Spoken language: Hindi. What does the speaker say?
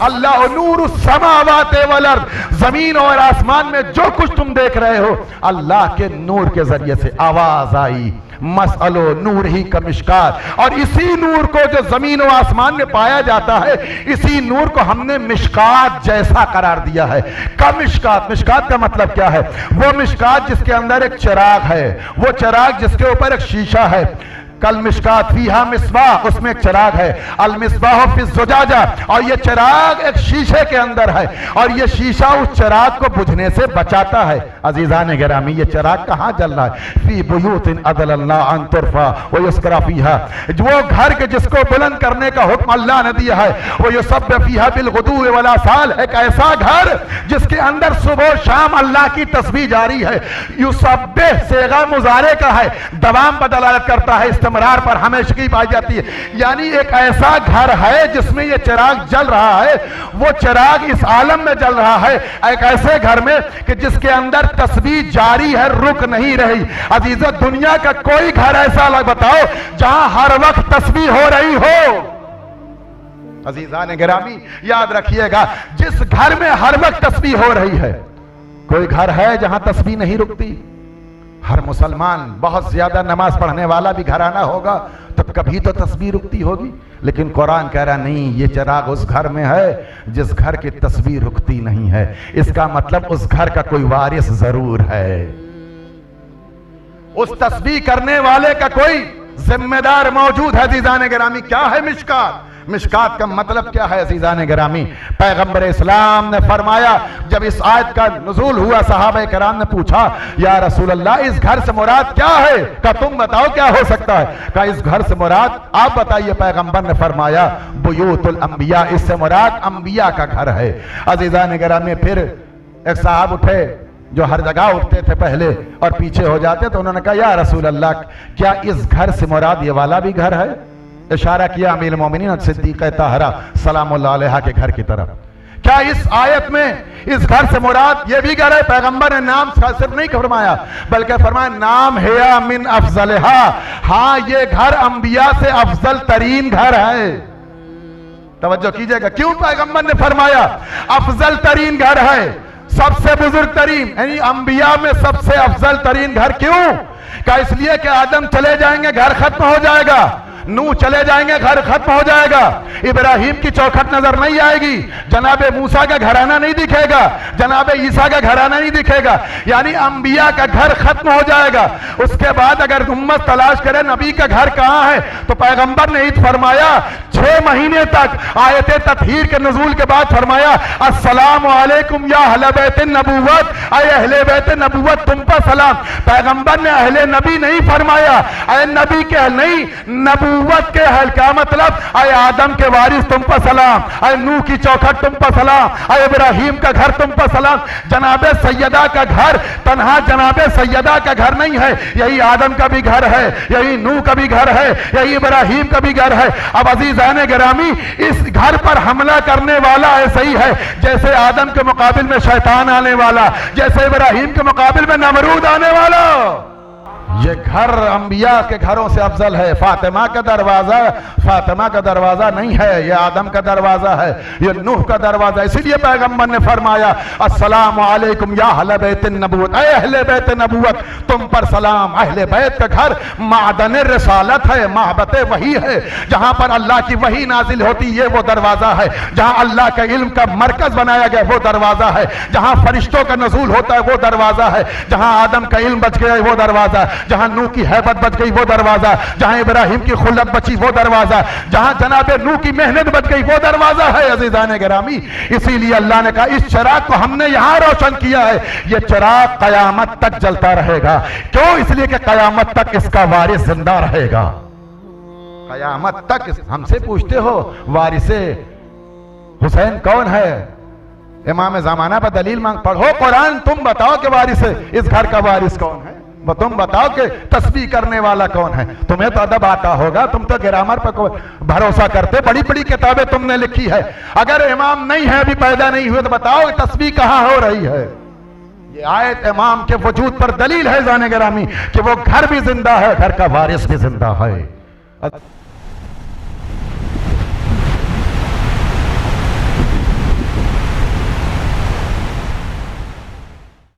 अल्लाह नूरु समावाति वल अर्द, जमीन और आसमान में जो कुछ तुम देख रहे हो अल्लाह के नूर के जरिए से आवाज आई, मसअलो नूर ही का मिशकात। और इसी नूर को जो जमीन और आसमान में पाया जाता है, इसी नूर को हमने मिशकात जैसा करार दिया है। का मिशकात, मिशकात का मतलब क्या है? वो मिशकात जिसके अंदर एक चिराग है, वो चिराग जिसके ऊपर एक शीशा है। कल मिशकात फीहा मिसबाह, उसमें एक चिराग है। अल मिसबाह फी ज़ुजाजा, और ये चिराग एक शीशे के अंदर है, और ये शीशा उस चिराग को बुझने से बचाता है। अजीजान गिरामी, ये चिराग कहाँ जल रहा है? फी बुयूतिन अज़लल्लाह अन तुरफा व युज़करा फीहा, वो घर के जिसको बुलंद करने का हुक्म अल्लाह ने दिया है। वो युसब्बिह फीहा बिल गुदुव्वि वल आसाल, एक ऐसा घर जिसके अंदर सुबह शाम अल्लाह की तस्बीह जारी है। युसब्बिह सेगा मुजारे का है, दवाम पर दलालत करता है, इस्तिमरार पर हमेशगी पाई जाती है। यानी एक ऐसा घर है जिसमें ये चिराग जल रहा है, वो चिराग इस आलम में जल रहा है, एक ऐसे घर में कि जिसके अंदर तस्बीह जारी है, रुक नहीं रही। अजीजों, दुनिया का कोई घर ऐसा बताओ जहां हर वक्त तस्बीह हो रही हो। अजीजान गिरामी, याद रखिएगा, जिस घर में हर वक्त तस्बीह हो रही है, कोई घर है जहां तस्बीह नहीं रुकती। हर मुसलमान, बहुत ज्यादा नमाज पढ़ने वाला भी घराना होगा तो कभी तो तस्बीह रुकती होगी, लेकिन कुरान कह रहा नहीं, ये चिराग उस घर में है जिस घर की तस्बीह रुकती नहीं है। इसका मतलब उस घर का कोई वारिस जरूर है, उस तस्बीह करने वाले का कोई जिम्मेदार मौजूद है। अज़ीज़ान गिरामी, क्या है मिशकात? मिशकात का मतलब क्या है? अज़ीज़ान गिरामी, पैगंबर इस्लाम ने फरमाया, जब इस आयत का नुज़ूल हुआ, सहाबा कराम ने पूछा, या रसूल अल्लाह, इस घर से मुराद क्या है? का तुम बताओ क्या हो सकता है? का इस घर से मुराद आप बताइए। पैगंबर ने फरमाया, बुयूतुल अंबिया, इससे मुराद अंबिया का घर है। अज़ीज़ान गिरामी, फिर एक साहब उठे जो हर जगह उठते थे पहले और पीछे हो जाते, तो उन्होंने कहा, या रसूल अल्लाह, क्या इस घर से मुराद ये वाला भी घर है? इशारा किया अमीरुल मोमिनीन सिद्दीक़ा ताहरा सलामुल्लाह अलैहा के घर की तरफ। क्या इस आयत में इस घर से मुराद ये भी घर है? पैगंबर ने नाम सिर्फ नहीं फरमाया, बल्कि फरमाया, नाम है मिन अफजलहा, हाँ ये घर अंबिया से अफजल तरीन घर है। तवज्जो कीजिएगा, क्यों पैगंबर ने फरमाया अफजल तरीन घर है, सबसे बुजुर्ग तरीन, यानी अंबिया में सबसे अफजल तरीन घर। क्यों? क्या इसलिए कि आदम चले जाएंगे घर खत्म हो जाएगा, नूह चले जाएंगे घर खत्म हो जाएगा, इब्राहिम की चौखट नजर नहीं आएगी, जनाबे मूसा का घराना नहीं दिखेगा, जनाबे ईसा का घराना नहीं दिखेगा, यानी अंबिया का घर खत्म हो जाएगा। उसके बाद अगर उम्मत तलाश करे नबी का घर कहां है, तो पैगंबर ने ईद फरमाया 6 महीने तक आयते ततहीर के नुज़ूल के बाद फरमाया, अस्सलामु अलैकुम या अहले बैत नबुव्वत, ऐ अहले बैत नबुव्वत तुम पर सलाम। पैगंबर ने अहले नबी नहीं फरमाया, ऐ नबी के नहीं, नबुव्वत के अहल। क्या मतलब? ऐ आदम के वारिस तुम पर सलाम, ऐ नूह की चौखट तुम पर सलाम, ऐ इब्राहिम का घर तुम पर सलाम। जनाबे सैयदा का घर तन्हा जनाबे सैयदा का घर नहीं है, यही आदम का भी घर है, यही नूह का भी घर है, यही इब्राहिम का भी घर है। अब अज़ीज़ान गिरामी, इस घर पर हमला करने वाला ऐसा ही है जैसे आदम के मुकाबिल में शैतान आने वाला, जैसे इब्राहिम के मुकाबिल में नमरूद आने वाला। ये घर अंबिया के घरों से अफजल है। फातिमा का दरवाजा फातिमा का दरवाजा नहीं है, ये आदम का दरवाजा है, ये नूह का दरवाजा। इसीलिए पैगंबर ने फरमाया, अस्सलामु अलैकुम या अहले बैत नबुव्वत, ऐ अहले बैत नबुव्वत तुम पर सलाम। अहले बैत का घर मादन रिसालत है, महबत वही है, जहां पर अल्लाह की वही नाजिल होती, ये वो दरवाजा है। जहां अल्लाह का इल्म का मरकज बनाया गया, वो दरवाजा है। जहां फरिश्तों का नज़ूल होता है, वो दरवाजा है। जहां आदम का इल्म बच गया, वो दरवाजा। जहां नूह की हैबत बच गई, वो दरवाजा। जहां इब्राहिम की खुल्लत बची, वो दरवाजा। जहां जनाबे नूह की मेहनत बच गई, वो दरवाजा है। अज़ीज़ान गिरामी, इसीलिए अल्लाह ने कहा, इस चिराग को हमने यहां रोशन किया है, ये चिराग कयामत तक जलता रहेगा। क्यों? इसलिए कि कयामत तक इसका वारिस जिंदा रहेगा। कयामत तक हमसे पूछते हो वारिसे हुसैन कौन है, इमाम ज़माना पर दलील मांग, पढ़ो कुरान, तुम बताओ कि वारिस इस घर का वारिस कौन है, तुम बताओ कि तस्बीह करने वाला कौन है। तुम्हें तो अदब आता होगा, तुम तो ग्रामर पर भरोसा करते, बड़ी बड़ी किताबें तुमने लिखी है। अगर इमाम नहीं है, अभी पैदा नहीं हुए, तो बताओ तस्बीह कहां हो रही है। ये आयत इमाम के वजूद पर दलील है जाने गिरामी कि वो घर भी जिंदा है, घर का वारिस भी जिंदा है।